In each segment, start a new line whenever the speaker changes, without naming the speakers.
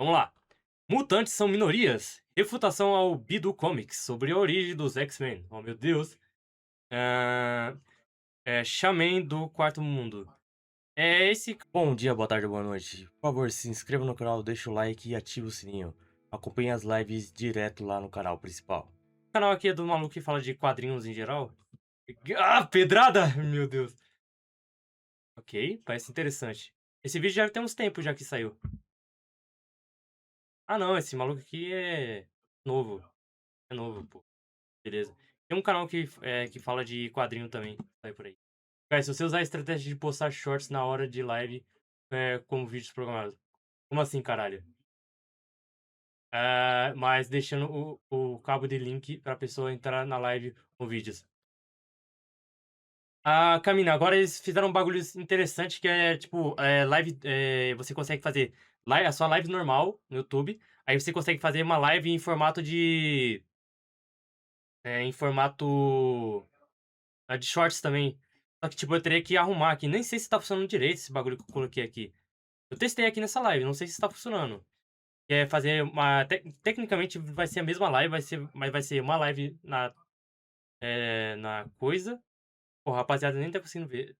Vamos lá. Mutantes são minorias. Refutação ao Bidu Comics sobre a origem dos X-Men. Oh, meu Deus. Shaman do Quarto Mundo. Bom dia, boa tarde, boa noite. Por favor, se inscreva no canal, deixa o like e ative o sininho. Acompanhe as lives direto lá no canal principal. O canal aqui é do maluco que fala de quadrinhos em geral. Ah, pedrada! Meu Deus. Ok, parece interessante. Esse vídeo já tem uns tempos já que saiu. Ah, não, esse maluco aqui é novo. É novo, pô. Beleza. Tem um canal que fala de quadrinho também. Sai por aí. Guys, se você usar a estratégia de postar shorts na hora de live como vídeos programados. Como assim, caralho? Mas deixando o cabo de link pra pessoa entrar na live com vídeos. Camina, agora eles fizeram um bagulho interessante que é tipo, live. Você consegue fazer a sua live normal no YouTube. Aí você consegue fazer uma live em formato de. Em formato de shorts também. Só que, tipo, eu teria que arrumar aqui. Nem sei se tá funcionando direito esse bagulho que eu coloquei aqui. Eu testei aqui nessa live, não sei se tá funcionando. Que é fazer uma. Tecnicamente vai ser a mesma live, mas vai ser uma live na coisa. Pô, rapaziada, nem tá conseguindo ver.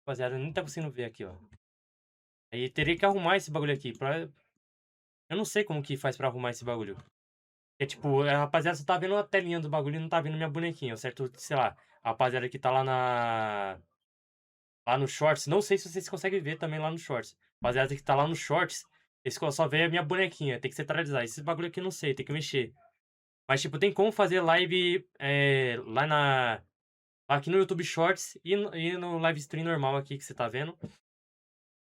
Rapaziada, nem tá conseguindo ver aqui, ó. Aí teria que arrumar esse bagulho aqui. Eu não sei como que faz pra arrumar esse bagulho. É tipo, a rapaziada só tá vendo a telinha do bagulho e não tá vendo minha bonequinha, certo? Sei lá, a rapaziada que tá lá no Shorts, não sei se vocês conseguem ver também lá no Shorts. Rapaziada que tá lá no Shorts, eles só vê a minha bonequinha, tem que centralizar. Esse bagulho aqui eu não sei, tem que mexer. Mas, tipo, tem como fazer live aqui no YouTube Shorts e no live stream normal aqui que você tá vendo.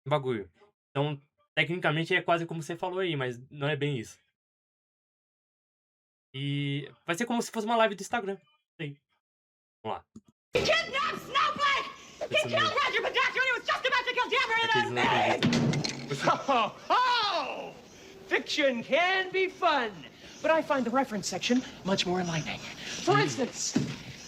Bagulho. Então, tecnicamente é quase como você falou aí, mas não é bem isso. E vai ser como se fosse uma live do Instagram. Sei. Vamos lá.
He kidnapped Snowflake! He killed Roger Podacter and he was just about to kill Jeffrey and
Oh! Fiction can be fun, but I find the reference section much more enlightening. For instance,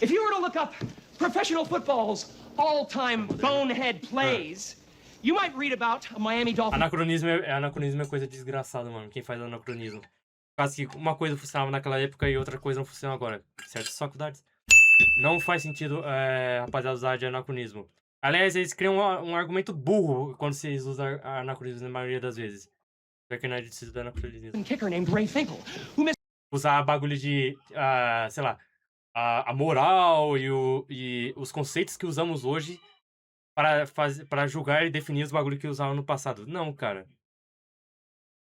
if you were to look up professional football's all-time bonehead plays, you might read about a Miami Dolphins.
Anacronismo é coisa desgraçada, mano. Quem faz anacronismo? Quase que uma coisa funcionava naquela época e outra coisa não funciona agora. Certas faculdades. Não faz sentido, rapaziada, usar de anacronismo. Aliás, eles criam um argumento burro quando vocês usam anacronismo na maioria das vezes. Já que não é de se usar anacronismo.
Kicker named Ray Finkel, who missed
Usar bagulho de, sei lá, a moral e os conceitos que usamos hoje para julgar e definir os bagulhos que usavam no passado. Não, cara.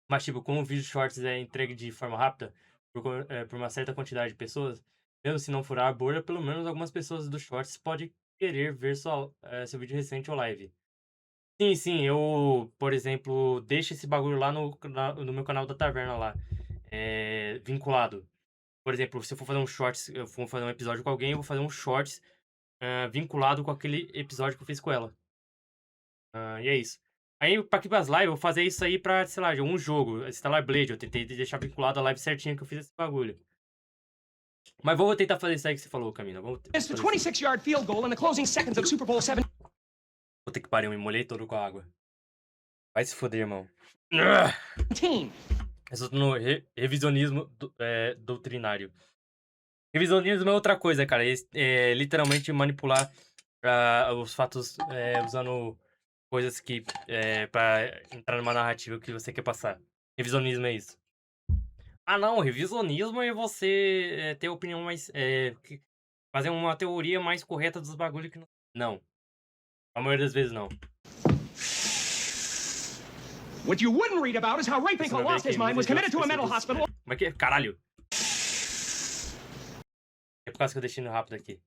Mas, tipo, como o vídeo shorts é entregue de forma rápida por uma certa quantidade de pessoas, mesmo se não furar a bolha, pelo menos algumas pessoas do shorts podem querer ver seu vídeo recente ou live. Sim, eu, por exemplo, deixo esse bagulho lá no meu canal da Taverna lá, vinculado. Por exemplo, se eu for fazer um shorts, eu for fazer um episódio com alguém, eu vou fazer um shorts vinculado com aquele episódio que eu fiz com ela. E é isso. Aí, pra aqui pras lives, eu vou fazer isso aí pra, sei lá, um jogo, Stellar Blade. Eu tentei deixar vinculado a live certinho que eu fiz esse bagulho. Mas vamos tentar fazer isso aí que você falou, Camila.
missed a 26-yard field goal in the closing seconds of Super Bowl 7.
Vou ter que parar, eu me molhei todo com a água. Vai se foder, irmão. Resulta no revisionismo doutrinário. Revisionismo é outra coisa, cara. É literalmente manipular os fatos usando coisas que pra entrar numa narrativa que você quer passar. Revisionismo é isso. Não, revisionismo é você ter opinião mais. Fazer uma teoria mais correta dos bagulhos que não. Não. A maioria das vezes não.
What you wouldn't read about is how Ray Finkel lost his mind, was committed to a mental hospital.
Mas que. Caralho! É por causa que eu deixei no rápido aqui.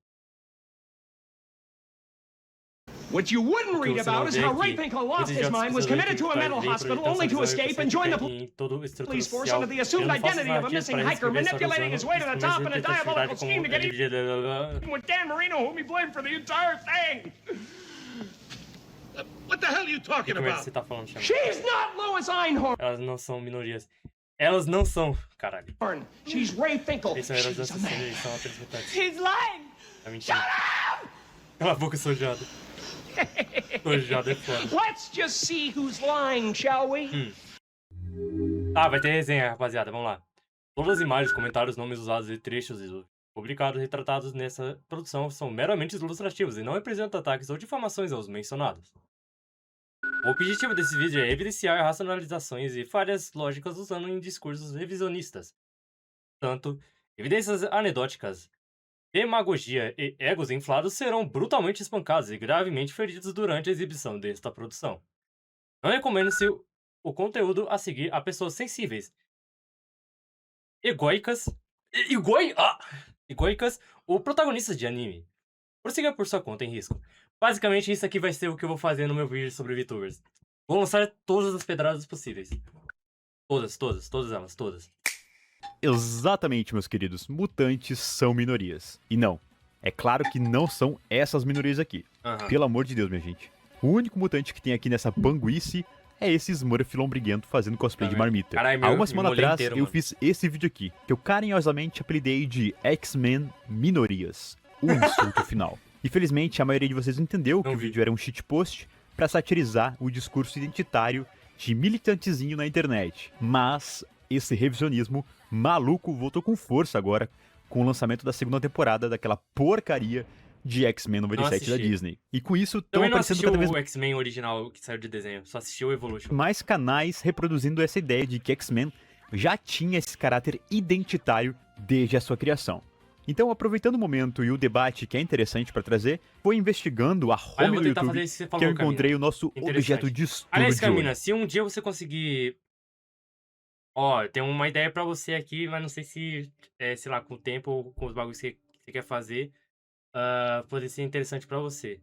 What you wouldn't read about is how Ray Finkel lost his mind, was committed to a mental hospital only to escape and join the police force under the assumed identity of a missing hiker, manipulating his way to the top in a diabolical scheme to get even with Dan Marino, whom he blamed for the entire thing.
What the hell are you talking about?
Você tá falando, Chama?
She's not Lois Einhorn.
Elas não são minorias. Elas não são, caralho.
She's Ray Finkel.
Eles são heróis assassinos, eles são apenas mutantes.
He's lying!
É mentira. Cala a boca, sojado. Tojado é foda.
Let's just see who's lying, shall we?
Tá, vai ter resenha, rapaziada, vamos lá. Todas as imagens, comentários, nomes usados e trechos publicados e retratados nessa produção são meramente ilustrativos e não representam ataques ou difamações aos mencionados. O objetivo desse vídeo é evidenciar racionalizações e falhas lógicas usando em discursos revisionistas. Tanto, evidências anedóticas, demagogia e egos inflados serão brutalmente espancados e gravemente feridos durante a exibição desta produção. Não recomendo-se o conteúdo a seguir a pessoas sensíveis, egoicas ou protagonistas de anime. Prossiga por sua conta em risco. Basicamente, isso aqui vai ser o que eu vou fazer no meu vídeo sobre VTubers. Vou lançar todas as pedradas possíveis. Todas elas, todas.
Exatamente, meus queridos. Mutantes são minorias. E não, é claro que não são essas minorias aqui. Pelo amor de Deus, minha gente. O único mutante que tem aqui nessa panguice é esse Smurf lombriguento fazendo cosplay de marmita.
Caralho,
Há uma semana atrás,
inteiro,
eu
mano.
fiz esse vídeo aqui, que eu carinhosamente apelidei de X-Men Minorias. O insulto final. Infelizmente, a maioria de vocês entendeu que o vídeo era um shitpost pra satirizar o discurso identitário de militantezinho na internet. Mas esse revisionismo maluco voltou com força agora com o lançamento da segunda temporada daquela porcaria de X-Men 97 da Disney. E com isso, estão
Também não
aparecendo
assistiu
cada vez
o X-Men original que saiu de desenho, só assistiu o Evolution.
mais canais reproduzindo essa ideia de que X-Men já tinha esse caráter identitário desde a sua criação. Então, aproveitando o momento e o debate que é interessante pra trazer, vou investigando a
eu
home
vou
do
tentar
YouTube
fazer isso que você
que eu
falou,
encontrei
Camila.
o nosso
Interessante.
objeto de estudo
Aliás,
de hoje.
Camila, se um dia você conseguir... Ó, tem uma ideia pra você aqui, mas não sei se, sei lá, com o tempo ou com os bagulhos que você quer fazer, pode ser interessante pra você.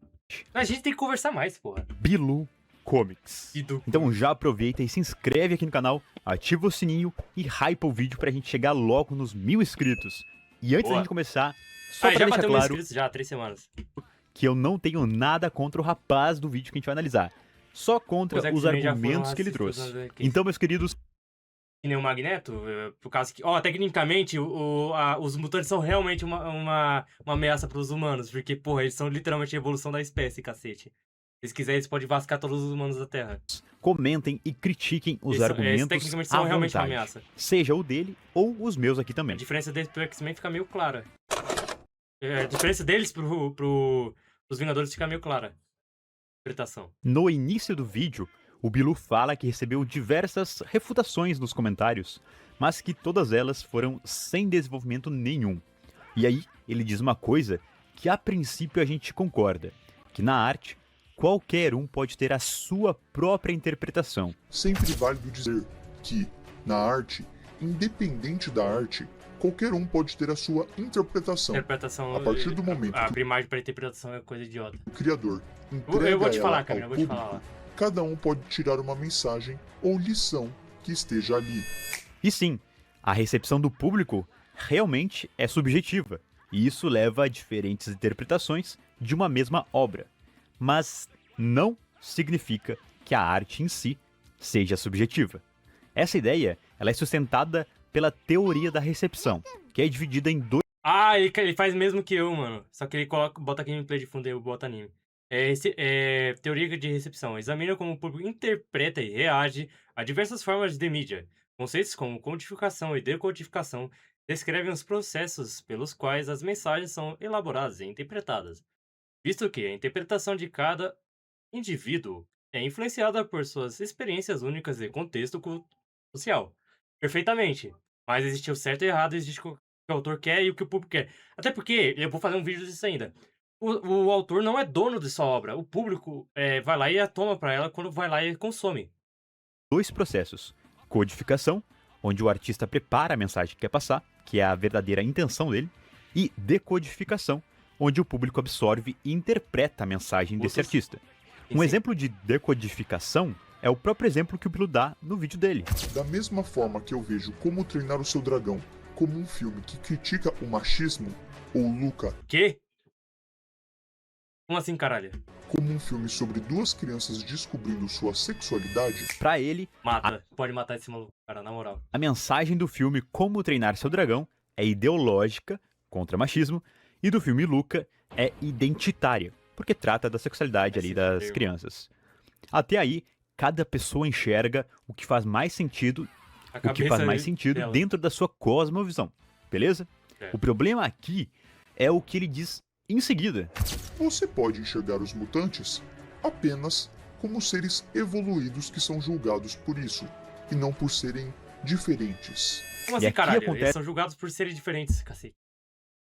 A gente tem que conversar mais, porra.
Bilu Comics. Então já aproveita e se inscreve aqui no canal, ativa o sininho e hypa o vídeo pra gente chegar logo nos 1000 inscritos. E antes da
Boa.
gente começar, só pra
já
deixar
bateu
claro
inscritos já, 3 semanas.
que eu não tenho nada contra o rapaz do vídeo que a gente vai analisar. Só contra
Os
os
X-Men já foram
argumentos que ele
racistas
trouxe.
nas HQs.
Então, meus queridos,
Que nem o Magneto, por causa que... Ó, tecnicamente, os mutantes são realmente uma ameaça pros humanos, porque, porra, eles são literalmente a evolução da espécie, cacete. Se eles quiserem, eles podem vascar todos os humanos da Terra.
comentem e critiquem os
Eles
argumentos
tecnicamente
à
são realmente uma
vontade.
ameaça.
Seja o dele ou os meus aqui
A
também.
diferença deles pro X-Men fica meio clara. A diferença deles pros Vingadores fica meio clara. Interpretação.
No início do vídeo, o Bilu fala que recebeu diversas refutações nos comentários, mas que todas elas foram sem desenvolvimento nenhum. E aí, ele diz uma coisa que a princípio a gente concorda, que na arte, qualquer um pode ter a sua própria interpretação.
Sempre válido dizer que, na arte, independente da arte, qualquer um pode ter a sua interpretação.
Interpretação...
A partir do momento que
Abrir imagem pra interpretação é coisa idiota.
o criador entrega
Eu vou te
ela
falar,
ao
Camila, eu vou te
público,
falar lá.
cada um pode tirar uma mensagem ou lição que esteja ali.
E sim, a recepção do público realmente é subjetiva, e isso leva a diferentes interpretações de uma mesma obra. Mas não significa que a arte em si seja subjetiva. Essa ideia ela é sustentada pela teoria da recepção, que é dividida em dois
Ah, ele faz mesmo que eu, mano. Só que ele bota gameplay de fundo e eu boto anime. Teoria de recepção. Examina como o público interpreta e reage a diversas formas de mídia. Conceitos como codificação e decodificação descrevem os processos pelos quais as mensagens são elaboradas e interpretadas, visto que a interpretação de cada indivíduo é influenciada por suas experiências únicas e contexto social. Perfeitamente. Mas existe o certo e o errado, existe o que o autor quer e o que o público quer. Até porque, eu vou fazer um vídeo disso ainda, o autor não é dono de sua obra. O público vai lá e a toma pra ela quando vai lá e consome.
processos. Codificação, onde o artista prepara a mensagem que quer passar, que é a verdadeira intenção dele, e decodificação, onde o público absorve e interpreta a mensagem desse artista. Um exemplo de decodificação é o próprio exemplo que o Bilu dá no vídeo dele.
Da mesma forma que eu vejo Como Treinar o Seu Dragão como um filme que critica o machismo, ou Luca
Quê? Como assim, caralho?
como um filme sobre duas crianças descobrindo sua sexualidade,
Pra ele,
Mata. Pode matar esse maluco, cara, na moral.
a mensagem do filme Como Treinar Seu Dragão é ideológica, contra machismo, e do filme Luca é identitária, porque trata da sexualidade ali das crianças. Até aí, cada pessoa enxerga o que faz mais sentido,
dela.
dentro da sua cosmovisão, beleza?
É.
O problema aqui é o que ele diz em seguida.
Você pode enxergar os mutantes apenas como seres evoluídos que são julgados por isso, e não por serem diferentes.
Como
E
assim,
aqui
caralho?
acontece-
Eles são julgados por serem diferentes, cacete.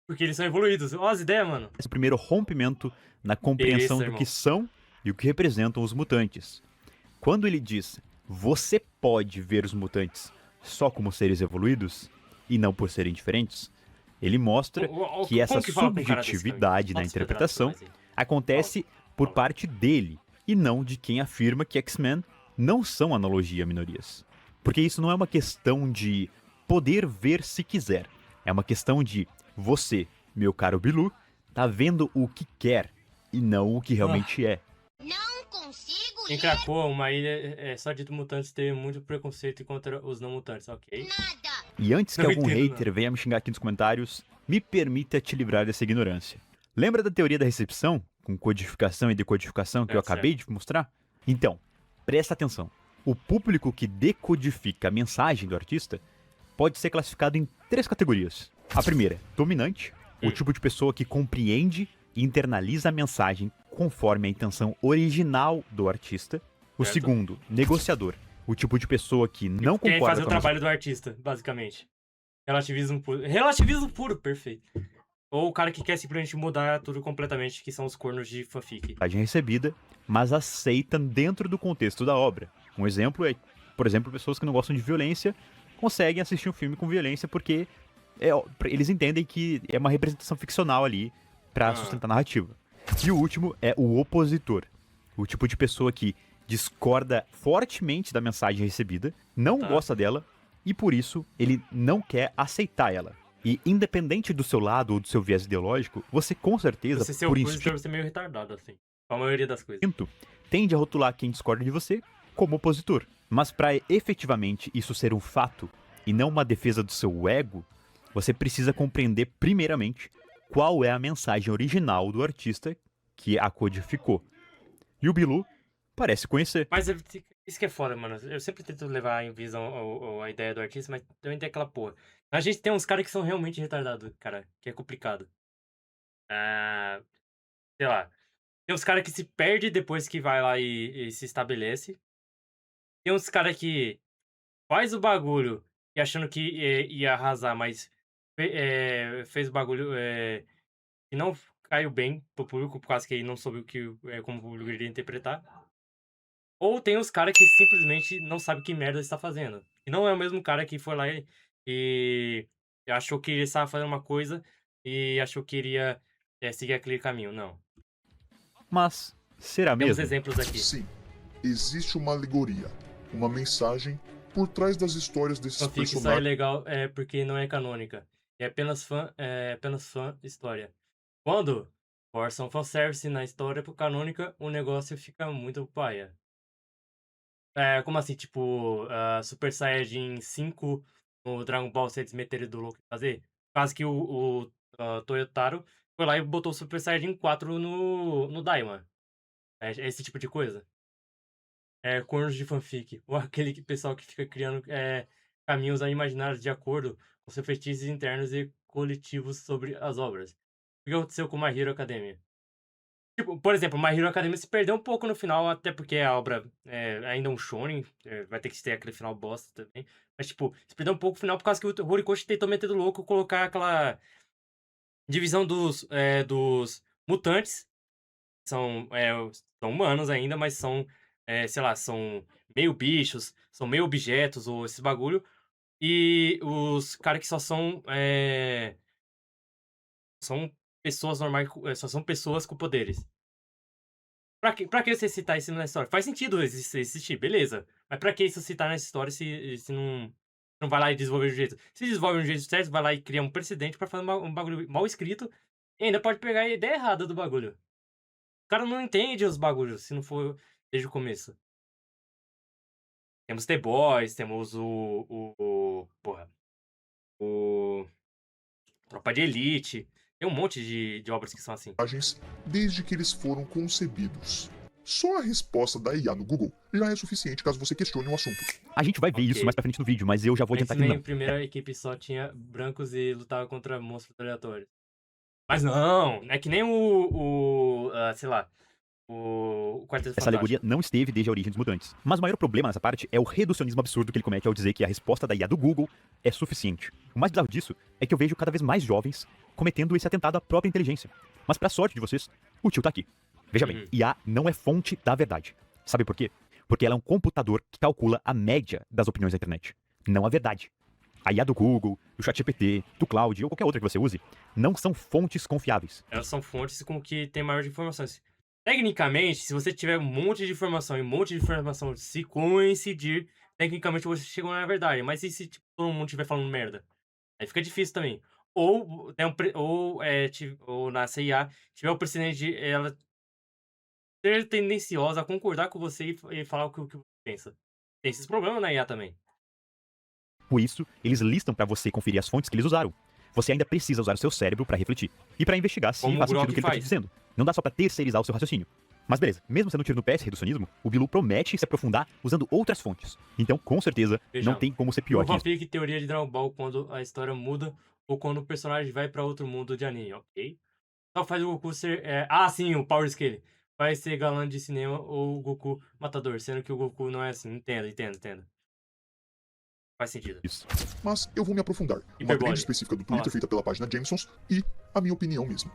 Porque eles são evoluídos. Ó as ideias, mano.
Esse primeiro rompimento na compreensão
Isso,
do
irmão.
que são e o que representam os mutantes. Quando ele diz, você pode ver os mutantes só como seres evoluídos e não por serem diferentes, ele mostra que essa
Como que fala com um cara desse,
subjetividade
cara?
na
Bota os
interpretação
pedaços mais aí.
acontece por parte dele e não de quem afirma que X-Men não são analogia a minorias. Porque isso não é uma questão de poder ver se quiser. É uma questão de você, meu caro Bilu, tá vendo o que quer e não o que realmente é.
Não consigo
Em Krakoa, uma ilha só de mutantes teve muito preconceito contra os não mutantes, ok?
nada.
E antes que
Não
algum
entendo,
hater venha me xingar aqui nos comentários, me permita te livrar dessa ignorância. Lembra da teoria da recepção, com codificação e decodificação que eu acabei de mostrar? Então, presta atenção. O público que decodifica a mensagem do artista pode ser classificado em 3 categorias. A primeira, dominante, o tipo de pessoa que compreende e internaliza a mensagem conforme a intenção original do artista. O
Certo.
segundo, negociador, o tipo de pessoa que não
Quem
concorda
fazer o
com a
trabalho do artista, basicamente. Relativismo puro. Relativismo puro, perfeito. Ou o cara que quer simplesmente mudar tudo completamente, que são os cornos de fanfic.
mensagem recebida, mas aceita dentro do contexto da obra. Um exemplo é, por exemplo, pessoas que não gostam de violência conseguem assistir um filme com violência porque eles entendem que é uma representação ficcional ali pra sustentar a narrativa. E o último é o opositor, o tipo de pessoa que discorda fortemente da mensagem recebida, não gosta dela e por isso ele não quer aceitar ela. E independente do seu lado ou do seu viés ideológico, você com certeza,
Você ser
por
opositor, você é meio retardado, assim. A maioria das coisas.
tende a rotular quem discorda de você como opositor. Mas para efetivamente isso ser um fato e não uma defesa do seu ego, você precisa compreender primeiramente qual é a mensagem original do artista que a codificou. E o Bilu parece conhecer.
Mas isso que é foda, mano. Eu sempre tento levar em visão a ideia do artista, mas também tem aquela porra. A gente tem uns caras que são realmente retardados, cara, que é complicado. Sei lá. Tem uns caras que se perde depois que vai lá e se estabelece. Tem uns caras que faz o bagulho e achando que ia arrasar, mas fez o bagulho e não caiu bem pro público, por causa que ele não soube como o público iria interpretar. Ou tem os caras que simplesmente não sabe que merda está fazendo. E não é o mesmo cara que foi lá e achou que ele estava fazendo uma coisa e achou que iria seguir aquele caminho. Não.
Mas será
Temos
mesmo?
exemplos aqui.
Sim, existe uma alegoria, uma mensagem por trás das histórias desses
Fanfic só é
personagens.
legal porque não é canônica. É apenas fã história. Quando forçam fanservice na história pro canônica, o negócio fica muito paia. Como assim, tipo, Super Saiyajin 5 no Dragon Ball Z eles meteram do louco em fazer? Quase que o Toyotaro foi lá e botou o Super Saiyajin 4 no Daima. Esse tipo de coisa. Cornos de fanfic. Ou aquele pessoal que fica criando caminhos imaginários de acordo com seus fetiches internos e coletivos sobre as obras. O que aconteceu com My Hero Academia? Tipo, por exemplo, My Hero Academia se perdeu um pouco no final, até porque a obra é ainda um shonen, vai ter que ter aquele final bosta também. Mas, tipo, se perdeu um pouco no final por causa que o Horikoshi tentou meter do louco, colocar aquela divisão dos mutantes. São humanos ainda, mas são, sei lá, são meio bichos, são meio objetos ou esse bagulho. E os caras que só são pessoas normais, só são pessoas com poderes. Pra que você citar isso na história? Faz sentido existir, beleza. Mas pra que isso citar nessa história se não vai lá e desenvolver de um jeito? Se desenvolve de um jeito certo, vai lá e cria um precedente pra fazer um bagulho mal escrito e ainda pode pegar a ideia errada do bagulho. O cara não entende os bagulhos se não for desde o começo. Temos The Boys, temos o Tropa de Elite. Tem um monte de obras que são assim.
Desde que eles foram concebidos. Só a resposta da IA no Google já é suficiente caso você questione o assunto.
A gente vai ver isso mais pra frente no vídeo, mas eu já vou adiantar que
X-Men,
não.
primeira equipe só tinha brancos e lutava contra monstros aleatórios. Mas não, é que nem sei lá, o Quarteto
Essa alegoria
Fantástico.
não esteve desde a origem dos mutantes. Mas o maior problema nessa parte é o reducionismo absurdo que ele comete ao dizer que a resposta da IA do Google é suficiente. O mais bizarro disso é que eu vejo cada vez mais jovens cometendo esse atentado à própria inteligência. Mas pra sorte de vocês, o tio tá aqui. Veja bem, IA não é fonte da verdade. Sabe por quê? Porque ela é um computador que calcula a média das opiniões da internet, não a verdade. A IA do Google, do ChatGPT, do Cloud ou qualquer outra que você use, não são fontes confiáveis.
Elas são fontes com que tem maior de informações. Tecnicamente, se você tiver um monte de informação e um monte de informação se coincidir, tecnicamente você chegou na verdade. Mas e se tipo, todo mundo estiver falando merda? Aí fica difícil também. Ou, ou na CIA tiver o precedente de ela ser tendenciosa a concordar com você e falar o que você pensa. Tem esses problemas na IA também.
Por isso, eles listam pra você conferir as fontes que eles usaram. Você ainda precisa usar o seu cérebro pra refletir e pra investigar se
Como
faz
o
sentido
Grok
o que ele tá te
faz.
dizendo. Não dá só pra terceirizar o seu raciocínio. Mas beleza, mesmo sendo tiro no pé esse reducionismo, o Bilu promete se aprofundar usando outras fontes. Então, com certeza, não tem como ser pior que
Nova
isso.
Pique, teoria de Dragon Ball quando a história muda ou quando o personagem vai pra outro mundo de anime, ok? Só faz o Goku ser... sim, o Power Scale. Vai ser galã de cinema ou o Goku matador, sendo que o Goku não é assim. Entendo. Faz sentido.
Isso. Mas eu vou me aprofundar. Uma
Hiperbole.
thread específica do Twitter feita pela página Jamesons e a minha opinião mesmo.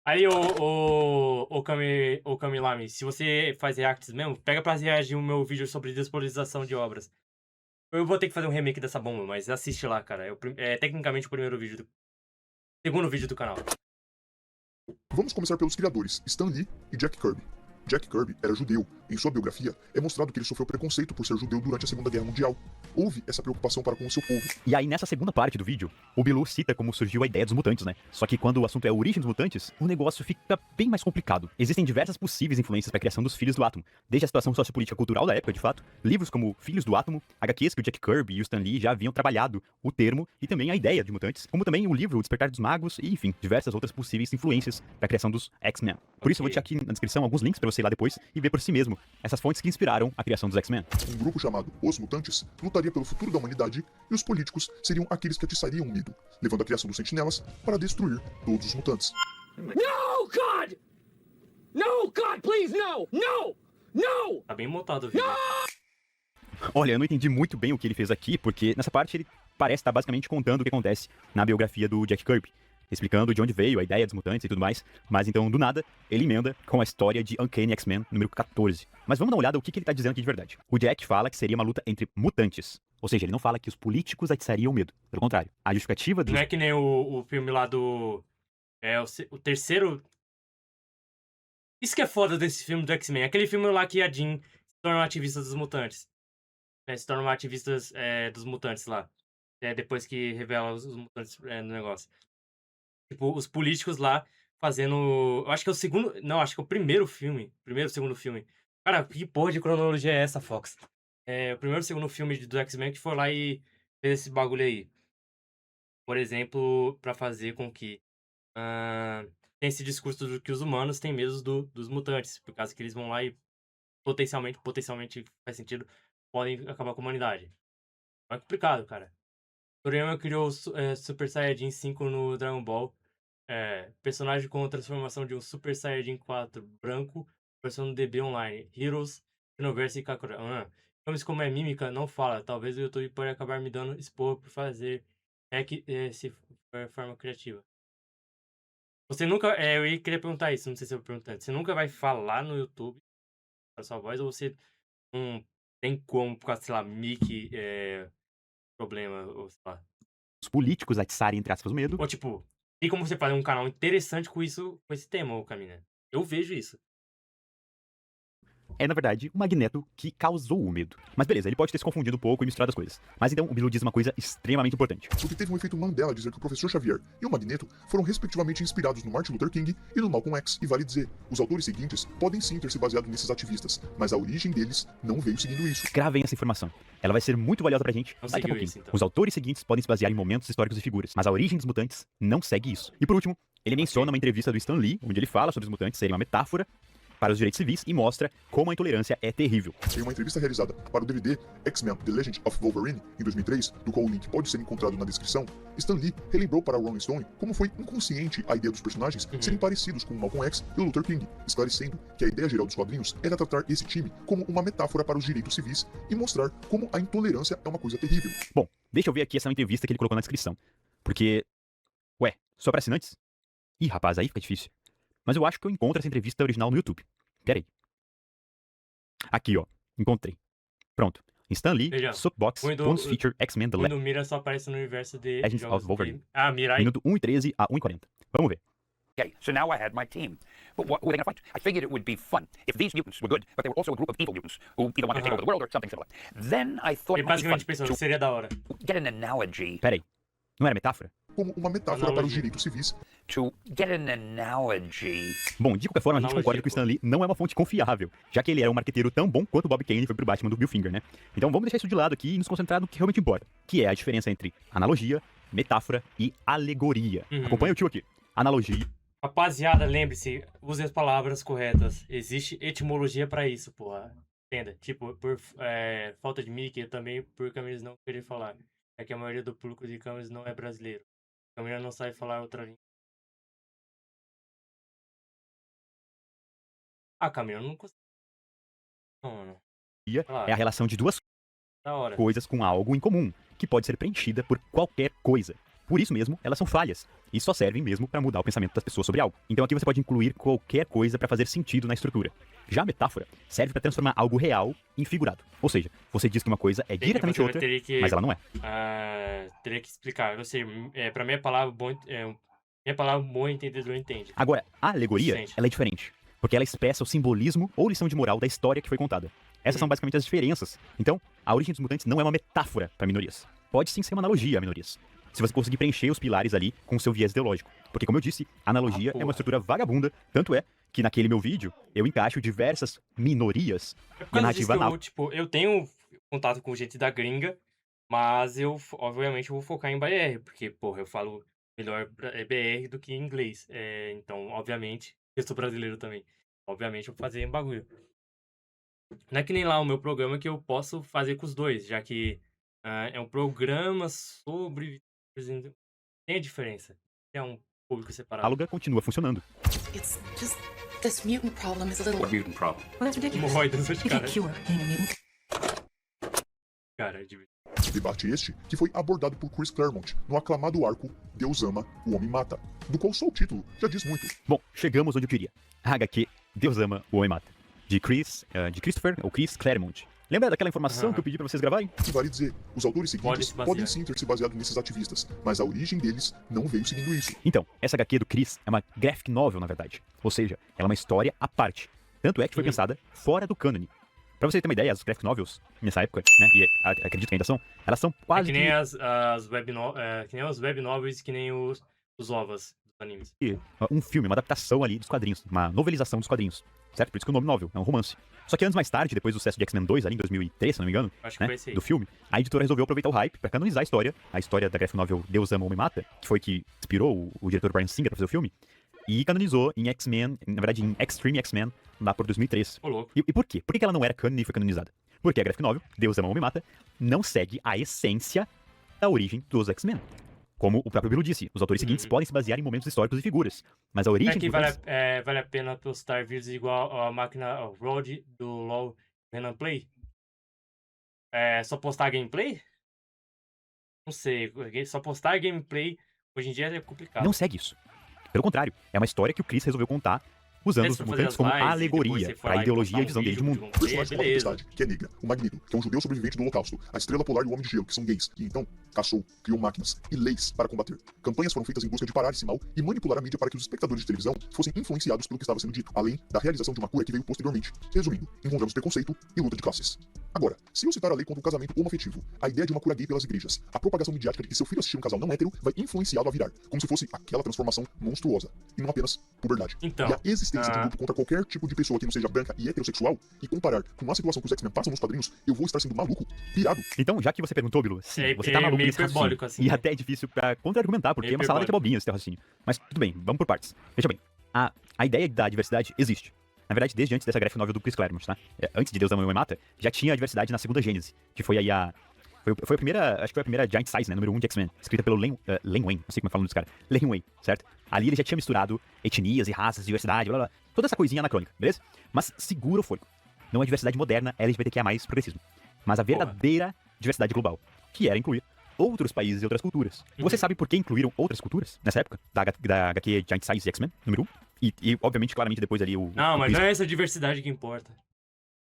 Aí, o Kamilami, se você faz reacts mesmo, pega pra reagir o meu vídeo sobre despolarização de obras. Eu vou ter que fazer um remake dessa bomba, mas assiste lá, cara. É tecnicamente o primeiro vídeo segundo vídeo do canal.
Vamos começar pelos criadores, Stan Lee e Jack Kirby. Jack Kirby era judeu. Em sua biografia, é mostrado que ele sofreu preconceito por ser judeu durante a Segunda Guerra Mundial. Houve essa preocupação para com o seu povo.
E aí, nessa segunda parte do vídeo, o Bilu cita como surgiu a ideia dos mutantes, né? Só que quando o assunto é a origem dos mutantes, o negócio fica bem mais complicado. Existem diversas possíveis influências para a criação dos Filhos do Átomo, desde a situação sociopolítica cultural da época, de fato, livros como Filhos do Átomo, HQs que o Jack Kirby e o Stan Lee já haviam trabalhado o termo e também a ideia de mutantes, como também o livro O Despertar dos Magos e, enfim, diversas outras possíveis influências para a criação dos X-Men. Por isso, eu vou deixar aqui na descrição alguns links para você ir lá depois e ver por si mesmo essas fontes que inspiraram a criação dos X-Men.
Um grupo chamado Os Mutantes lutaria pelo futuro da humanidade e os políticos seriam aqueles que atiçariam o medo, levando a criação dos Sentinelas para destruir todos os mutantes.
No, God! No, God, please, no! No! No!
Tá bem montado o vídeo.
Olha, eu não entendi muito bem o que ele fez aqui, porque nessa parte ele parece estar basicamente contando o que acontece na biografia do Jack Kirby, explicando de onde veio a ideia dos mutantes e tudo mais, mas então, do nada, ele emenda com a história de Uncanny X-Men número 14. Mas vamos dar uma olhada o que ele tá dizendo aqui de verdade. O Jack fala que seria uma luta entre mutantes, ou seja, ele não fala que os políticos atiçariam o medo, pelo contrário. A justificativa dos...
Não é que nem o filme lá do... o terceiro... Isso que é foda desse filme do X-Men. Aquele filme lá que a Jean se torna uma ativista dos mutantes. Se torna uma ativista dos mutantes lá. Depois que revela os mutantes no negócio. Tipo, os políticos lá fazendo... Eu acho que é o segundo... Não, acho que é o primeiro filme. Primeiro, segundo filme. Cara, que porra de cronologia é essa, Fox? O primeiro e segundo filme do X-Men que foi lá e fez esse bagulho aí. Por exemplo, pra fazer com que... tem esse discurso de que os humanos têm medo dos mutantes. Por causa que eles vão lá e potencialmente faz sentido, podem acabar com a humanidade. É complicado, cara. Toriyama criou Super Saiyajin 5 no Dragon Ball. Personagem com a transformação de um Super Saiyajin 4 branco, versão do DB Online. Heroes, Universe e Kakura. Filmes como é mímica, não fala. Talvez o YouTube pode acabar me dando expor por fazer se for forma criativa. Você nunca... eu ia querer perguntar isso, não sei se eu vou perguntar. Você nunca vai falar no YouTube a sua voz, ou você não tem como, por causa, sei lá, mic, problema, ou sei lá.
Os políticos atiçarem, entre aspas, o medo.
Ou tipo, tem como você fazer um canal interessante com esse tema, ô Camina? Eu vejo isso.
é, na verdade, o Magneto que causou o medo. Mas beleza, ele pode ter se confundido um pouco e misturado as coisas. Mas então, o Bilu diz uma coisa extremamente importante.
Porque teve um efeito Mandela dizer que o professor Xavier e o Magneto foram respectivamente inspirados no Martin Luther King e no Malcolm X. E vale dizer, os autores seguintes podem sim ter se baseado nesses ativistas, mas a origem deles não veio seguindo isso.
Gravem essa informação. Ela vai ser muito valiosa pra gente
Não
daqui a
seguiu
pouquinho.
isso, então.
Os autores seguintes podem se basear em momentos históricos e figuras, mas a origem dos mutantes não segue isso. E por último, ele menciona uma entrevista do Stan Lee, onde ele fala sobre os mutantes serem uma metáfora para os direitos civis e mostra como a intolerância é terrível.
Em uma entrevista realizada para o DVD X-Men The Legend of Wolverine, em 2003, do qual o link pode ser encontrado na descrição, Stan Lee relembrou para Rolling Stone como foi inconsciente a ideia dos personagens serem parecidos com Malcolm X e o Luther King, esclarecendo que a ideia geral dos quadrinhos era tratar esse time como uma metáfora para os direitos civis e mostrar como a intolerância é uma coisa terrível.
Bom, deixa eu ver aqui essa entrevista que ele colocou na descrição. Porque, ué, só para assinantes? Ih, rapaz, aí fica difícil. Mas eu acho que eu encontro essa entrevista original no YouTube. Pera aí. Aqui, ó. Encontrei. Pronto. Stan Lee,
Veja,
Soapbox, Bonus Feature, X-Men The
Quando Mira só aparece no universo de
Legends
jogos
of Wolverine.
de... Ah, Mirai.
Minuto 1:13 a 1:40. Vamos ver.
Okay, so now I had my team. But what were they going to fight? I figured it would be fun if these mutants were good, but they were also a group of evil mutants who either wanted to take over the world or something similar. Then I thought
Ele
it might be fun
basicamente pensou,
to
seria da hora.
get an analogy.
Pera aí. Não era metáfora?
Como uma metáfora para os direitos civis,
To get an analogy.
Bom, de qualquer forma, a gente
Analogia,
concorda que o
pô.
Stan Lee não é uma fonte confiável, já que ele era um marqueteiro tão bom quanto o Bob Kane foi pro Batman do Bill Finger, né? Então vamos deixar isso de lado aqui e nos concentrar no que realmente importa, que é a diferença entre analogia, metáfora e alegoria. Acompanha o tio aqui. Analogia
Rapaziada, lembre-se, use as palavras corretas. Existe etimologia pra isso, porra. Entenda. Tipo, por falta de Mickey, também por Camis não querer falar. É que a maioria do público de Camis não é brasileiro. Camis não sabe falar outra língua. Ah, Camis, eu não consigo. Não, mano.
é a relação de duas
Da hora.
coisas com algo em comum, que pode ser preenchida por qualquer coisa. Por isso mesmo, elas são falhas, e só servem mesmo para mudar o pensamento das pessoas sobre algo. Então aqui você pode incluir qualquer coisa para fazer sentido na estrutura. Já a metáfora serve para transformar algo real em figurado. Ou seja, você diz que uma coisa é diretamente
Você
outra,
teria que,
mas ela não é.
teria que explicar. Ou seja, pra minha palavra, minha palavra, bom entendedor entende.
Agora, a alegoria,
Gente.
ela é diferente, porque ela expressa o simbolismo ou lição de moral da história que foi contada. Essas são basicamente as diferenças. Então, a origem dos mutantes não é uma metáfora para minorias. Pode sim ser uma analogia a minorias. Se você conseguir preencher os pilares ali com o seu viés ideológico. Porque, como eu disse, a analogia é uma
porra.
estrutura vagabunda, tanto é que naquele meu vídeo eu encaixo diversas minorias
É por
e a
causa disso
narrativa
que
anal.
eu, tipo, eu tenho contato com gente da gringa, mas eu, obviamente, eu vou focar em BR, porque, porra, eu falo melhor BR do que inglês. Então, obviamente, eu sou brasileiro também. Obviamente, eu vou fazer um bagulho. Não é que nem lá o meu programa que eu posso fazer com os dois, já que é um programa sobre... Tem a diferença. É um público separado.
Aluga continua funcionando.
It's just this mutant problem is a little.
What mutant problem?
Well, that's ridiculous.
Hemorroidas, os
You can't
caras.
cure being a mutant.
Cara, de...
debate este que foi abordado por Chris Claremont no aclamado arco Deus Ama, o Homem Mata, do qual só o título já diz muito.
Bom, chegamos onde eu queria. A HQ Deus Ama, o Homem Mata. De Christopher ou Chris Claremont. Lembra daquela informação que eu pedi pra vocês gravarem?
E vale dizer, os autores seguintes
se basear.
podem sim ter se baseado nesses ativistas, mas a origem deles não veio seguindo isso.
Então, essa HQ do Chris é uma graphic novel, na verdade. Ou seja, ela é uma história à parte. Tanto é que foi pensada fora do cânone. Pra você ter uma ideia, as graphic novels, nessa época, né, e acredito que ainda são, elas são quase
que nem que nem os web novels, que nem os ovas dos animes.
um filme, uma adaptação ali dos quadrinhos, uma novelização dos quadrinhos, certo? Por isso que o nome novel, é um romance. Só que anos mais tarde, depois do sucesso de X-Men 2, ali em 2003, se não me engano,
Acho que
né,
foi esse aí.
do filme, a editora resolveu aproveitar o hype pra canonizar a história da graphic novel Deus Ama, Homem Mata, que foi que inspirou o diretor Bryan Singer pra fazer o filme, e canonizou em X-Men, na verdade em Extreme X-Men, lá por 2003.
Ô, louco.
E por quê? Por que ela não era canon e foi canonizada? Porque a graphic novel, Deus Ama, Homem Mata, não segue a essência da origem dos X-Men. Como o próprio Bilu disse, os autores seguintes podem se basear em momentos históricos e figuras, mas a origem
que
dos
vale,
mutantes...
vale a pena postar vídeos igual a máquina Road do LoL Renan Play? Só postar gameplay? Não sei, só postar gameplay hoje em dia é complicado.
não segue isso. Pelo contrário, é uma história que o Chris resolveu contar usando
Se
os
for fazer
mutantes
as
como
lives e depois
alegoria
você for
para a
lá e
ideologia e a
postar
visão dele de
vídeo
mundo.
de um
O personagem com a
beleza.
tempestade, que é negra, o Magneto, que é um judeu sobrevivente do Holocausto, a Estrela Polar e o Homem de Gelo, que são gays, que então caçou, criou máquinas e leis para combater. Campanhas foram feitas em busca de parar esse mal e manipular a mídia para que os espectadores de televisão fossem influenciados pelo que estava sendo dito, além da realização de uma cura que veio posteriormente. Resumindo, encontramos preconceito e luta de classes. Agora, se eu citar a lei contra o casamento homoafetivo, a ideia de uma cura gay pelas igrejas, a propagação midiática de que seu filho assistir um casal não hétero vai influenciá-lo a virar, como se fosse aquela transformação monstruosa, e não apenas puberdade.
Então,
E a existência de um grupo contra qualquer tipo de pessoa que não seja branca e heterossexual, e comparar com a situação que os X-Men passam nos quadrinhos, eu vou estar sendo maluco, pirado.
Então, já que você perguntou, Bilu, sim,
É-
você tá
é
maluco
meio
nesse raciocínio.
hiperbólico, assim,
E
né?
até é difícil pra contra-argumentar, porque
Meio
é uma salada de
hiperbólico.
abobrinhas esse teu raciocínio. Mas tudo bem, vamos por partes. Veja bem, a ideia da diversidade existe. Na verdade, desde antes dessa graphic novel do Chris Claremont, tá? Antes de Deus Ama e Mata, já tinha a diversidade na segunda Gênese, que foi aí foi a primeira, acho que foi a primeira Giant Size, né, número 1 de X-Men, escrita pelo Len Wein, não sei como é que fala desse cara, Len Wein, certo? Ali ele já tinha misturado etnias e raças, diversidade, blá blá blá, toda essa coisinha anacrônica, beleza? Mas segura o fôlego. Não é diversidade moderna, LGBTQIA+, progressismo, mas a verdadeira diversidade global, que era incluir outros países e outras culturas. Você sabe por que incluíram outras culturas nessa época? Da HQ Giant Size e X-Men, número 1? E, obviamente, claramente, depois ali o...
Não,
o
mas
Chris
não é essa diversidade que importa.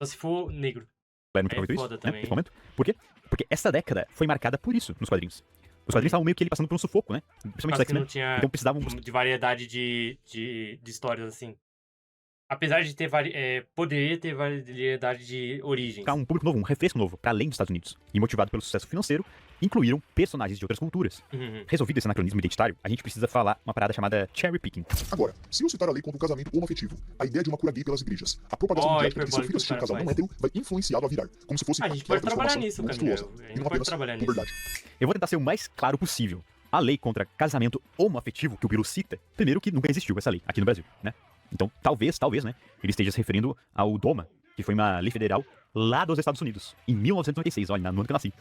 Só se for negro.
Claremont
é
comentou isso,
foda
né,
também.
nesse momento. Por quê? Porque essa década foi marcada por isso nos quadrinhos. Os quadrinhos estavam meio que ele passando por um sufoco, né? Principalmente os
Quase que
X-Men.
não tinha
Então precisavam
de variedade de histórias, assim. Apesar de ter poderia ter variedade de origens.
buscar um público novo, um refresco novo, para além dos Estados Unidos. E motivado pelo sucesso financeiro, incluíram personagens de outras culturas.
Uhum.
Resolvido esse anacronismo identitário, a gente precisa falar uma parada chamada cherry picking.
Agora, se eu citar a lei contra o casamento homoafetivo, a ideia de uma cura gay pelas igrejas, a propagação
Ó,
midiática de que seu
hiperbólico
filho assistir um
que o
casal
cara
não hétero vai influenciá-lo a virar, como se fosse
A gente
aquela
pode trabalhar
transformação
nisso, Camila.
monstruosa,
A
e
gente
não
pode
apenas
trabalhar nisso.
puberdade.
Eu vou tentar ser o mais claro possível. A lei contra casamento homoafetivo que o Bilu cita, primeiro que nunca existiu essa lei aqui no Brasil, né? Então, talvez, né, ele esteja se referindo ao DOMA, que foi uma lei federal lá dos Estados Unidos, em 1996, olha, no ano que eu nasci.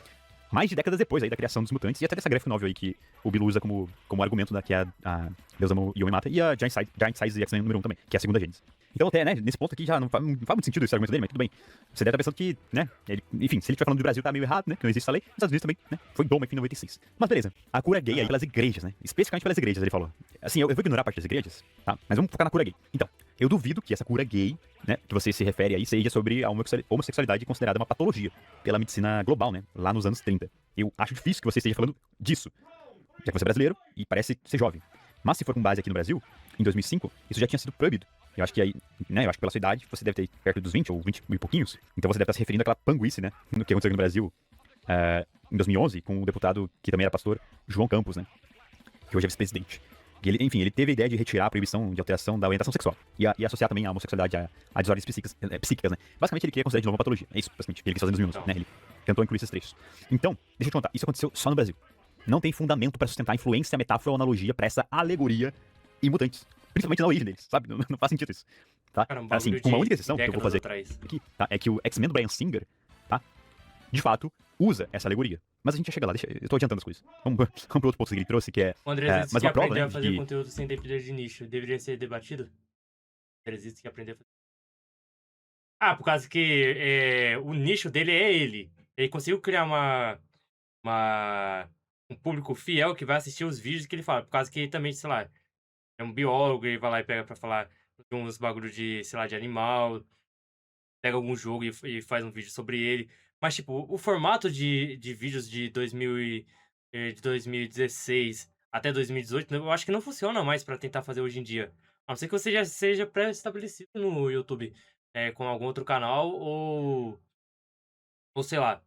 Mais de décadas depois aí da criação dos mutantes, e até dessa graphic novel aí que o Bilu usa como argumento, que é a Deus Ama e Homem Mata, e a Giant Size e X-Men número 1 também, que é a segunda Gênesis. Então até, né, nesse ponto aqui já não faz muito sentido esse argumento dele, mas tudo bem. Você deve estar pensando que, né, enfim, se ele estiver falando do Brasil tá meio errado, né, que não existe essa lei, nos Estados Unidos também, né, foi Doma em 96. Mas beleza, a cura gay aí pelas igrejas, né, especificamente pelas igrejas, ele falou. Assim, eu vou ignorar a parte das igrejas, tá, mas vamos focar na cura gay. Então, eu duvido que essa cura gay, né, que você se refere aí, seja sobre a homossexualidade considerada uma patologia pela medicina global, né, lá nos anos 30. Eu acho difícil que você esteja falando disso, já que você é brasileiro e parece ser jovem. Mas se for com base aqui no Brasil, em 2005, isso já tinha sido proibido. Eu acho que aí, né, eu acho que pela sua idade, você deve ter perto dos 20 ou 20 e pouquinhos. Então você deve estar se referindo àquela panguice, né, no que aconteceu aqui no Brasil em 2011, com o deputado que também era pastor, João Campos, né, que hoje é vice-presidente. E ele, enfim, ele teve a ideia de retirar a proibição de alteração da orientação sexual e associar também a homossexualidade a desordens psíquicas, né. Basicamente ele queria considerar de novo uma patologia. É isso, basicamente, que ele quis fazer nos minutos, né, ele tentou incluir esses trechos. Então, deixa eu te contar, isso aconteceu só no Brasil. Não tem fundamento para sustentar a influência, a metáfora ou analogia para essa alegoria em mutantes. Principalmente na origem deles, sabe? Não faz sentido isso, tá?
Cara, um
Assim,
bagulho
com uma
de
única exceção que eu vou fazer
décadas atrás.
aqui, tá? É que o X-Men do Bryan Singer, tá? De fato, usa essa alegoria. Mas a gente já chega lá, eu tô adiantando as coisas. Vamos pro outro ponto que ele trouxe, que é...
O André disse
mas
que
uma prova,
aprender
né,
a fazer
de-
conteúdo sem depender de nicho deveria ser debatido? André disse que aprender a fazer... Ah, por causa que o nicho dele é ele. Ele conseguiu criar um público fiel que vai assistir os vídeos que ele fala. Por causa que ele também, sei lá, é um biólogo, ele vai lá e pega pra falar de uns bagulho de, sei lá, de animal, pega algum jogo e faz um vídeo sobre ele. Mas, tipo, o formato de vídeos de 2016 até 2018, eu acho que não funciona mais pra tentar fazer hoje em dia. A não ser que você já seja pré-estabelecido no YouTube, com algum outro canal, ou sei lá,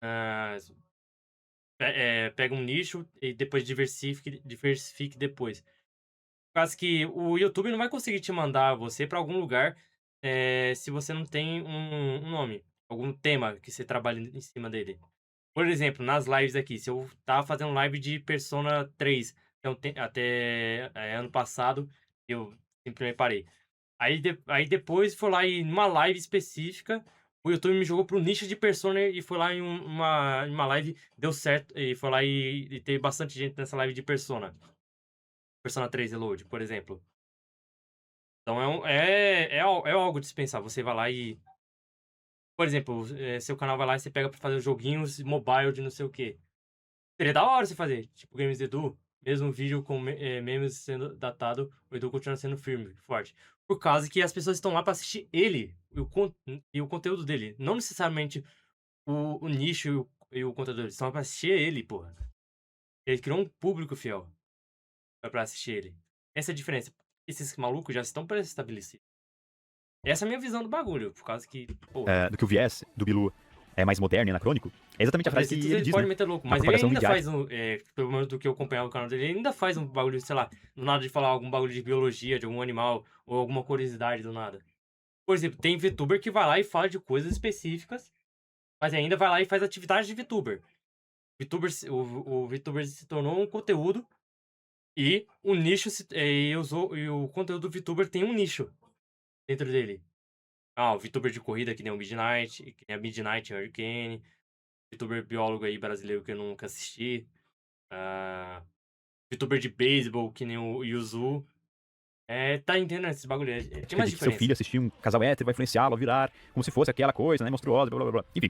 ah, pega um nicho e depois diversifique depois. Por causa que o YouTube não vai conseguir te mandar você pra algum lugar se você não tem um nome, algum tema que você trabalha em cima dele. Por exemplo, nas lives aqui, se eu tava fazendo live de Persona 3 até ano passado, eu simplesmente parei. Aí depois foi lá e numa live específica, o YouTube me jogou pro nicho de Persona e foi lá em uma live, deu certo, e foi lá e teve bastante gente nessa live de Persona. Persona 3 Reload, por exemplo. Então é algo de se pensar. Você vai lá e... Por exemplo, seu canal vai lá e você pega pra fazer joguinhos mobile de não sei o quê. Seria da hora você fazer. Tipo, Games Edu, mesmo vídeo com memes sendo datado, o Edu continua sendo firme, forte. por causa que as pessoas estão lá pra assistir ele e o conteúdo dele. Não necessariamente o nicho e o conteúdo dele. Estão lá pra assistir ele, porra. Ele criou um público fiel pra assistir ele. Essa é a diferença. Esses malucos já estão pré-estabelecidos. Essa é a minha visão do bagulho, por causa que, porra.
Do que o viés do Bilu é mais moderno e anacrônico, é exatamente a frase que ele diz,
pode
né?
meter louco,
A
mas ele
propagação
ainda
midiática.
faz pelo menos do que eu acompanhava o canal dele, ele ainda faz um bagulho, sei lá, do nada de falar algum bagulho de biologia, de algum animal, ou alguma curiosidade do nada. Por exemplo, tem VTuber que vai lá e fala de coisas específicas, mas ainda vai lá e faz atividade de VTuber. O VTuber se tornou um conteúdo e o nicho e o conteúdo do VTuber tem um nicho dentro dele. O VTuber de corrida que nem o Midnight, que nem a Midnight Hurricane, VTuber biólogo aí brasileiro que eu nunca assisti. VTuber de beisebol, que nem o Yuzu. Tá entendendo esses bagulho? Tem mais
Que seu filho
diferença.
assistir um casal hétero vai influenciá-lo a virar como se fosse aquela coisa, né, monstruosa, blá blá blá. Enfim,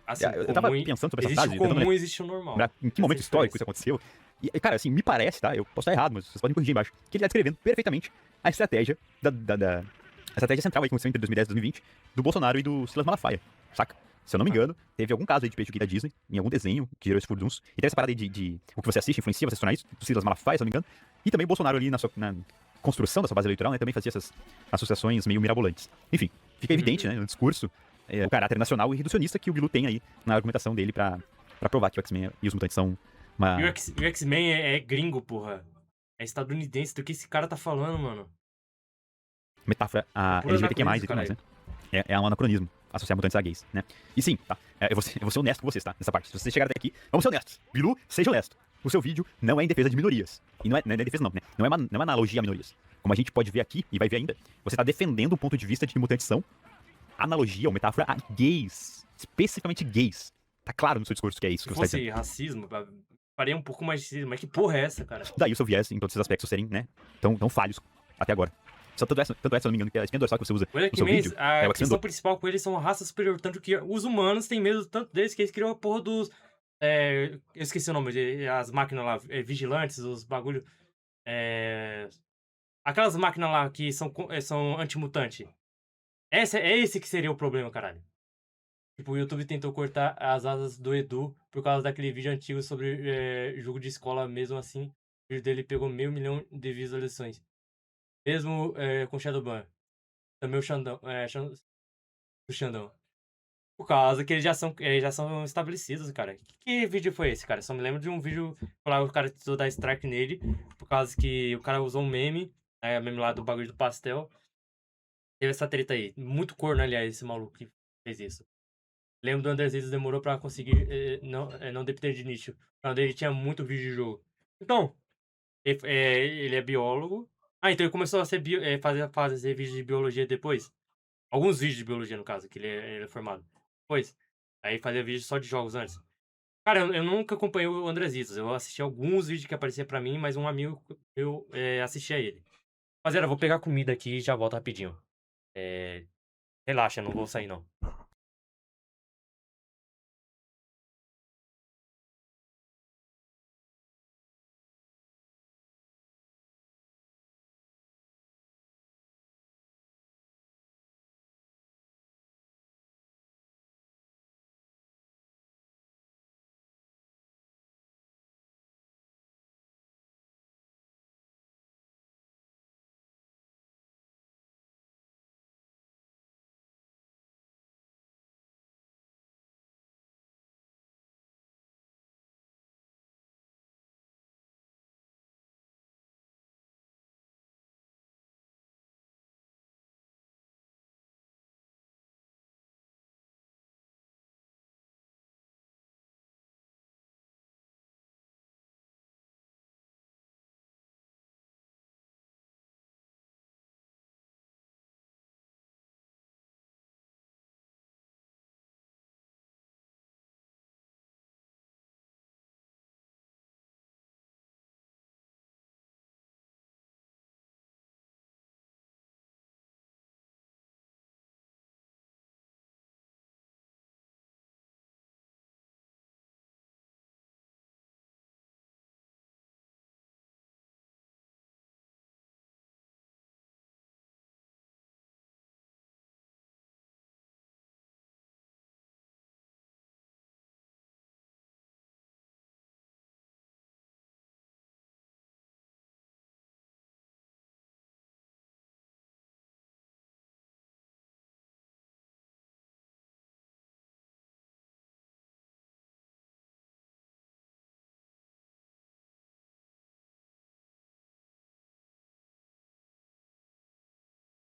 Assim,
eu tava pensando sobre essa frase,
existe o
tentando
comum e existe o normal.
lembrar em que momento histórico isso aconteceu. E, cara, assim, me parece, tá? Eu posso estar errado, mas vocês podem corrigir embaixo. Que ele tá descrevendo perfeitamente a estratégia a estratégia central aí que aconteceu entre 2010 e 2020 do Bolsonaro e do Silas Malafaia, saca? Se eu não me engano, teve algum caso aí de peixe da Disney, em algum desenho que gerou esse furduns. E teve essa parada aí de o que você assiste influencia você se tornar isso, do Silas Malafaia, se eu não me engano. E também o Bolsonaro ali na construção da sua base eleitoral, né, também fazia essas associações meio mirabolantes. Enfim, fica evidente, né, no discurso, o caráter nacional e reducionista que o Bilu tem aí na argumentação dele pra provar que o X-Men e os mutantes são uma...
E o X-Men é gringo, porra. É estadunidense. Do que esse cara tá falando, mano?
metáfora a
Puro
LGBTQ+, e tudo mais,
anacronismo,
né? É um anacronismo associar mutantes a gays, né? E sim, tá? Eu vou ser honesto com vocês, tá? Nessa parte. Se vocês chegarem até aqui, vamos ser honestos. Bilu, seja honesto. O seu vídeo não é em defesa de minorias. E não é defesa não, né? Não é uma analogia a minorias. Como a gente pode ver aqui, e vai ver ainda, você tá defendendo o ponto de vista de que mutantes são analogia ou metáfora a gays. Especificamente gays. Tá claro no seu discurso que é isso
Se
que você tá
fosse
dizendo.
racismo, faria um pouco mais de... Mas que porra é essa, cara?
Daí o seu viés em todos esses aspectos serem, né, tão falhos até agora. Tanto é, se eu não me engano, que a espinha dorsal que você usa
O
no seu vídeo
a
é o
questão
X-Men.
principal com eles são a raça superior, tanto que os humanos têm medo tanto deles que eles criam a porra dos... eu esqueci o nome, as máquinas lá, vigilantes, os bagulho... aquelas máquinas lá que são antimutante. É esse que seria o problema, caralho. Tipo, o YouTube tentou cortar as asas do Edu por causa daquele vídeo antigo sobre jogo de escola, mesmo assim. O vídeo dele pegou 500 mil de visualizações. Mesmo com Shadowban. Também o Xandão. O Xandão. Por causa que eles já são estabelecidos, cara. Que vídeo foi esse, cara? Só me lembro de um vídeo lá o cara tentou dar strike nele. Por causa que o cara usou um meme. Meme lá do bagulho do pastel. Teve essa treta aí. Muito corno, aliás, esse maluco que fez isso. Lembro do Andrés demorou pra conseguir não depender de nicho. Quando ele tinha muito vídeo de jogo. Então, ele é biólogo. Então ele começou a fazer vídeos de biologia depois. Alguns vídeos de biologia, no caso, que ele é formado. Depois. Aí fazia vídeo só de jogos antes. Cara, eu nunca acompanhei o Andrés. Eu assisti alguns vídeos que apareciam pra mim, mas um amigo eu assistia a ele. Rapaziada, eu vou pegar comida aqui e já volto rapidinho. Relaxa, não vou sair não.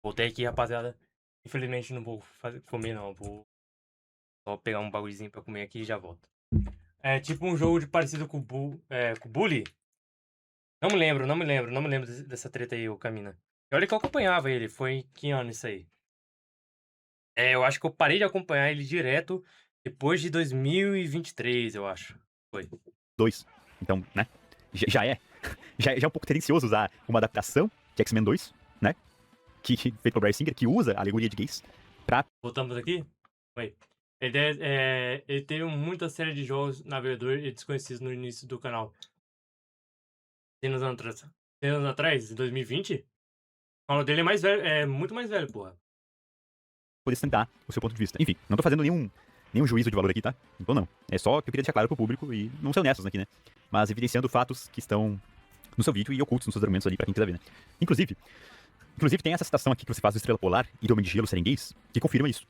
Voltei aqui, rapaziada. Infelizmente não vou comer, não. Vou só pegar um bagulhozinho pra comer aqui e já volto. É tipo um jogo parecido com o Bully. Não me lembro dessa treta aí, o Camina. E olha que eu acompanhava ele, foi em que ano isso aí? Eu acho que eu parei de acompanhar ele direto depois de 2023, eu acho. Foi.
2. Então, né? Já é um pouco tendencioso usar uma adaptação de X-Men 2, né? Feito pelo Bryan Singer, que usa a alegoria de gays pra...
Voltamos aqui? Oi. Ele teve muita série de jogos navegador e desconhecidos no início do canal. 100 anos atrás, em 2020? O canal dele é mais velho, é muito mais velho, porra.
Poder sustentar o seu ponto de vista. Enfim, não tô fazendo nenhum juízo de valor aqui, tá? Então não. É só que eu queria deixar claro pro público e não ser honestos aqui, né? Mas evidenciando fatos que estão no seu vídeo e ocultos nos seus argumentos ali pra quem quiser ver, né? Inclusive tem essa citação aqui que você faz do Estrela Polar e do Homem de Gelo serem gays, que confirma isso.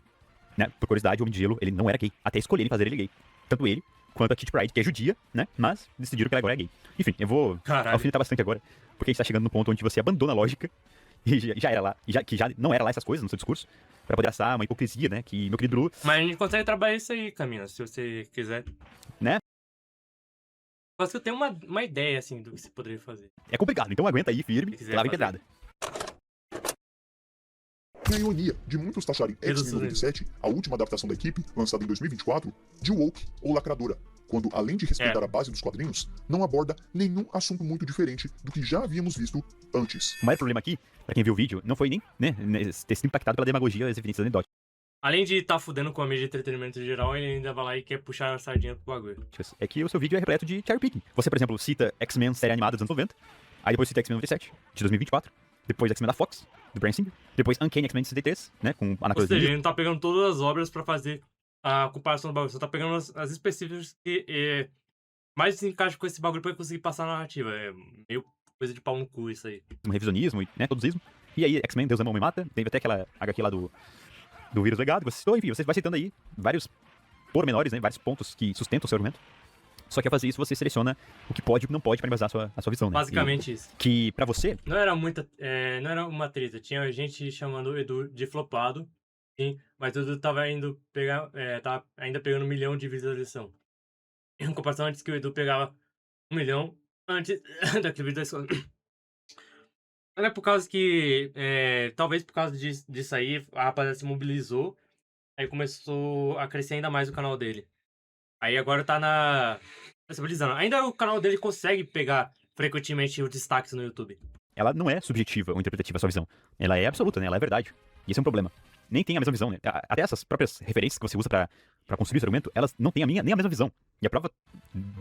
Né? Por curiosidade, o Homem de Gelo, ele não era gay, até escolherem fazer ele gay. Tanto ele, quanto a Kitty Pryde, que é judia, né? Mas decidiram que ela agora é gay. Enfim, eu vou alfinetar bastante agora, porque a gente tá chegando no ponto onde você abandona a lógica, e já era lá, que já não era lá essas coisas no seu discurso, pra poder assar uma hipocrisia, né? Que, meu querido Blue...
Mas a gente consegue trabalhar isso aí, Camila, se você quiser.
Né?
Mas eu tenho uma ideia, assim, do que você poderia fazer.
É complicado, então aguenta aí, firme, lá vem pedrada.
E a ironia de muitos taxarem X-Men 97, a última adaptação da equipe, lançada em 2024, de woke ou lacradora, quando, além de respeitar a base dos quadrinhos, não aborda nenhum assunto muito diferente do que já havíamos visto antes.
O maior problema aqui, pra quem viu o vídeo, não foi nem, né, ter sido impactado pela demagogia e as evidências anedóticas.
Além de estar fudendo com a mídia de entretenimento em geral, ele ainda vai lá e quer puxar a sardinha pro bagulho.
É que o seu vídeo é repleto de cherry picking. Você, por exemplo, cita X-Men série animada dos anos 90, aí depois cita X-Men 97, de 2024, depois X-Men da Fox, do Bryan Singer, depois Uncanny X-Men 63, né, com
Ou
Anacruz.
seja, ele não tá pegando todas as obras pra fazer a comparação do bagulho, só tá pegando as específicas que mais se encaixam com esse bagulho pra conseguir passar a narrativa. É meio coisa de pau no cu isso aí.
Um revisionismo, né, todosismo. E aí, X-Men, Deus ama, homem mata, teve até aquela HQ lá do vírus legado, que você citou, enfim, você vai citando aí vários pormenores, né, vários pontos que sustentam o seu argumento. Só que ao fazer isso, você seleciona o que pode e o que não pode pra embasar a sua visão, né?
Basicamente isso.
Que pra você...
Não era uma treta. Tinha gente chamando o Edu de flopado, sim, mas o Edu tava indo pegar, tava ainda pegando 1 milhão de visualização. Em comparação, antes que o Edu pegava 1 milhão, antes daquele vídeo da escola. É por causa que, talvez por causa disso aí, a rapaziada se mobilizou, aí começou a crescer ainda mais o canal dele. Aí agora tá estabilizando. Ainda o canal dele consegue pegar frequentemente os destaques no YouTube.
Ela não é subjetiva ou interpretativa a sua visão. Ela é absoluta, né? Ela é verdade. E esse é um problema. Nem tem a mesma visão, né? Até essas próprias referências que você usa pra construir esse argumento, elas não têm nem a mesma visão. E a prova,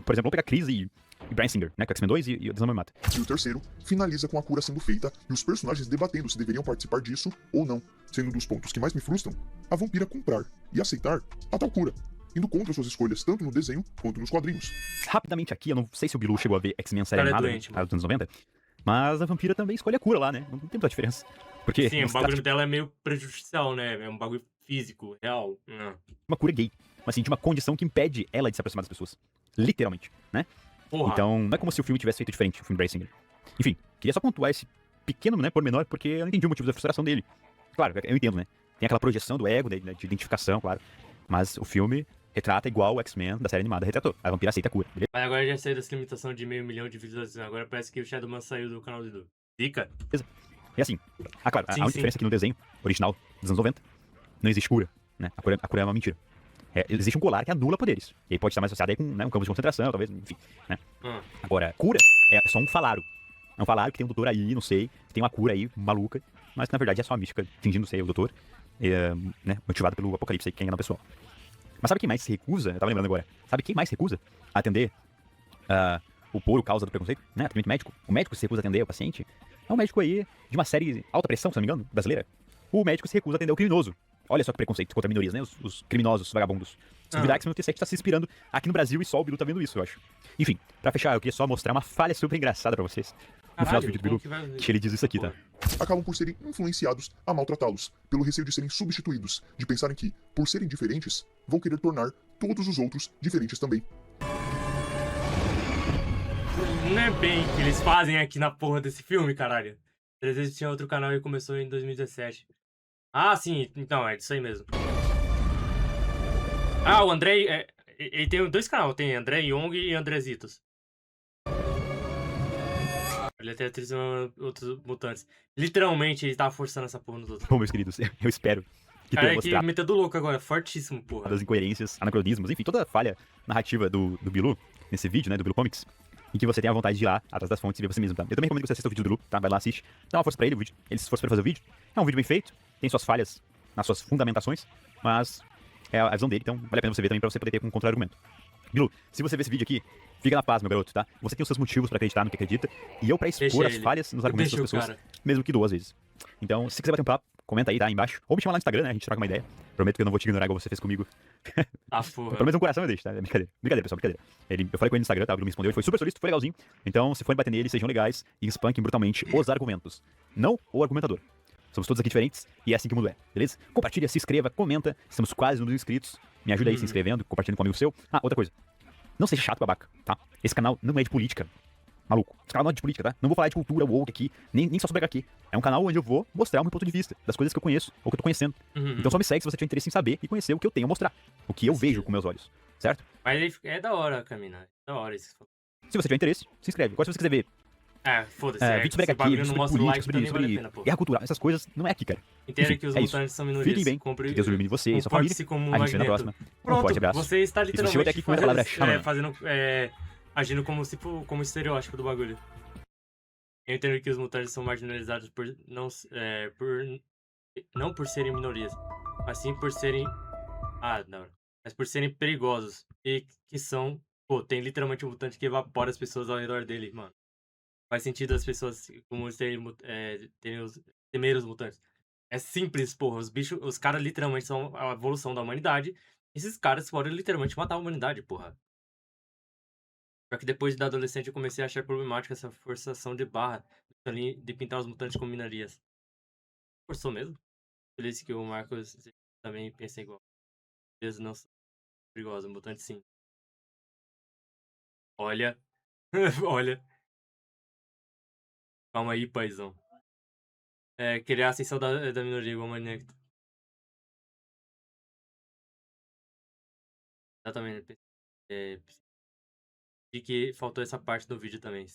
por exemplo, vamos pegar Chris e Bryan Singer, né? Com X-Men 2 e o Deus ama, homem mata.
E o terceiro finaliza com a cura sendo feita e os personagens debatendo se deveriam participar disso ou não, sendo um dos pontos que mais me frustram a vampira comprar e aceitar a tal cura, indo contra suas escolhas tanto no desenho quanto nos quadrinhos.
Rapidamente aqui, eu não sei se o Bilu chegou a ver X-Men série animada, dos anos 90, mas a vampira também escolhe a cura lá, né? Não tem muita diferença. Porque
sim, o bagulho dela é meio prejudicial, né? É um bagulho físico, real.
Uma cura gay, mas assim, de uma condição que impede ela de se aproximar das pessoas. Literalmente, né?
Porra.
Então, não é como se o filme tivesse feito diferente, o filme Bryan Singer. Enfim, queria só pontuar esse pequeno, né, pormenor, porque eu não entendi o motivo da frustração dele. Claro, eu entendo, né? Tem aquela projeção do ego, de identificação, claro. Mas o filme retrata igual o X-Men da série animada retratou. A vampira aceita a cura, beleza?
Mas agora já saiu dessa limitação de 500 mil de visualizações. Agora parece que o Shadowman saiu do canal do Edu. Fica?
Beleza. É assim. Claro, a única diferença é que no desenho original dos anos 90 não existe cura, né? A cura é uma mentira. Existe um colar que anula poderes. E aí pode estar mais associado aí com, né, um campo de concentração, talvez, enfim, né? Agora, cura é só um falário. É um falário que tem um doutor aí, não sei, que tem uma cura aí maluca, mas que na verdade é só uma mística fingindo ser o doutor, né, motivado pelo apocalipse aí que quer enganar o pessoal. Mas sabe quem mais se recusa? Eu tava lembrando agora. Sabe quem mais se recusa a atender o poro causa do preconceito? Né? Atendimento médico. O médico se recusa a atender o paciente. É um médico aí de uma série alta pressão, se não me engano, brasileira. O médico se recusa a atender o criminoso. Olha só que preconceito contra minorias, né? Os criminosos, os vagabundos. Se duvidar, X-Men 97 tá se inspirando aqui no Brasil e só o Bilu tá vendo isso, eu acho. Enfim, pra fechar, eu queria só mostrar uma falha super engraçada pra vocês. No final do vídeo do Bilu, que ele diz isso aqui, tá?
Acabam por serem influenciados a maltratá-los, pelo receio de serem substituídos, de pensarem que, por serem diferentes, vão querer tornar todos os outros diferentes também.
Não é bem que eles fazem aqui na porra desse filme, caralho. 300 tinha outro canal e começou em 2017. Ah, sim, então, é isso aí mesmo. Ah, o André. Ele tem 2 canais, tem André Young e Andrezitos. Ele até atriz outros mutantes. Literalmente, ele tava forçando essa porra nos outros.
Bom, meus queridos, eu espero que
Cara,
tenha
é que
mostrado
metendo louco agora, fortíssimo, porra.
das incoerências, anacronismos, enfim, toda a falha narrativa do Bilu, nesse vídeo, né, do Bilu Comics, e que você tenha vontade de ir lá, atrás das fontes e ver você mesmo, tá? Eu também recomendo que você assista o vídeo do Bilu, tá? Vai lá, assiste, dá uma força pra ele, o vídeo. Ele se esforçou pra fazer o vídeo. É um vídeo bem feito, tem suas falhas nas suas fundamentações, mas é a visão dele, então vale a pena você ver também pra você poder ter um contra-argumento. Bilu, se você ver esse vídeo aqui, fica na paz, meu garoto, tá? Você tem os seus motivos pra acreditar no que acredita, e eu pra expor
Deixa
as
ele.
falhas nos argumentos
Deixa
das
o
pessoas,
cara.
mesmo que 2 vezes. Então, se quiser bater um papo, comenta aí, tá? Aí embaixo. Ou me chama lá no Instagram, né? A gente troca uma ideia. Prometo que eu não vou te ignorar igual você fez comigo.
Ah, porra.
Pelo menos um coração eu deixo, tá? É brincadeira. Brincadeira, pessoal, brincadeira. Eu falei com ele no Instagram, tá? Ele me respondeu, ele foi super solícito, foi legalzinho. Então, se forem bater nele, sejam legais e espanquem brutalmente os argumentos. Não o argumentador. Somos todos aqui diferentes e é assim que o mundo é, beleza? Compartilha, se inscreva, comenta. Estamos quase nos inscritos. Me ajuda aí se inscrevendo, compartilhando com um amigo seu. Ah, outra coisa. Não seja chato, babaca, tá? Esse canal não é de política. Maluco. Esse canal não é de política, tá? Não vou falar de cultura woke aqui, nem só sobre HQ. É um canal onde eu vou mostrar o meu ponto de vista, das coisas que eu conheço, ou que eu tô conhecendo. Então só me segue se você tiver interesse em saber e conhecer o que eu tenho a mostrar. O que eu vejo com meus olhos, certo?
Mas ele é da hora, Camina. É da hora isso.
Se você tiver interesse, se inscreve. Agora se você quiser ver
Ah, foda-se.
vídeo sobre
esse
HQ,
bagulho
vídeo
não
sobre
mostra
política,
like,
sobre,
então nem vale a
sobre
pena, pô.
guerra cultural, essas coisas, não é aqui, cara.
Entenda
Enfim,
que os
é isso.
mutantes são minorias.
Fiquem bem, que Deus ilumine você e sua família.
Comporte-se como um
A gente se vê na
magneto.
próxima. Um
Pronto,
forte abraço.
você está
E se você chegou
literalmente
até aqui com a palavra xamã.
agindo como se como estereótipo do bagulho. Eu entendo que os mutantes são marginalizados não por serem minorias, mas sim por serem não, mas por serem perigosos e que são, pô, tem literalmente um mutante que evapora as pessoas ao redor dele, mano. Faz sentido as pessoas como temer os mutantes. É simples, porra. Os caras literalmente são a evolução da humanidade. Esses caras podem literalmente matar a humanidade, porra. Só que depois da adolescente eu comecei a achar problemática essa forçação de barra ali de pintar os mutantes como minorias. Forçou mesmo? Feliz que o Marcos também pensa igual. Eles não são perigosos, mutantes sim. Olha. Olha. Calma aí, paizão. Querer a ascensão da minoria igual Magneto. Exatamente. E que faltou essa parte do vídeo também.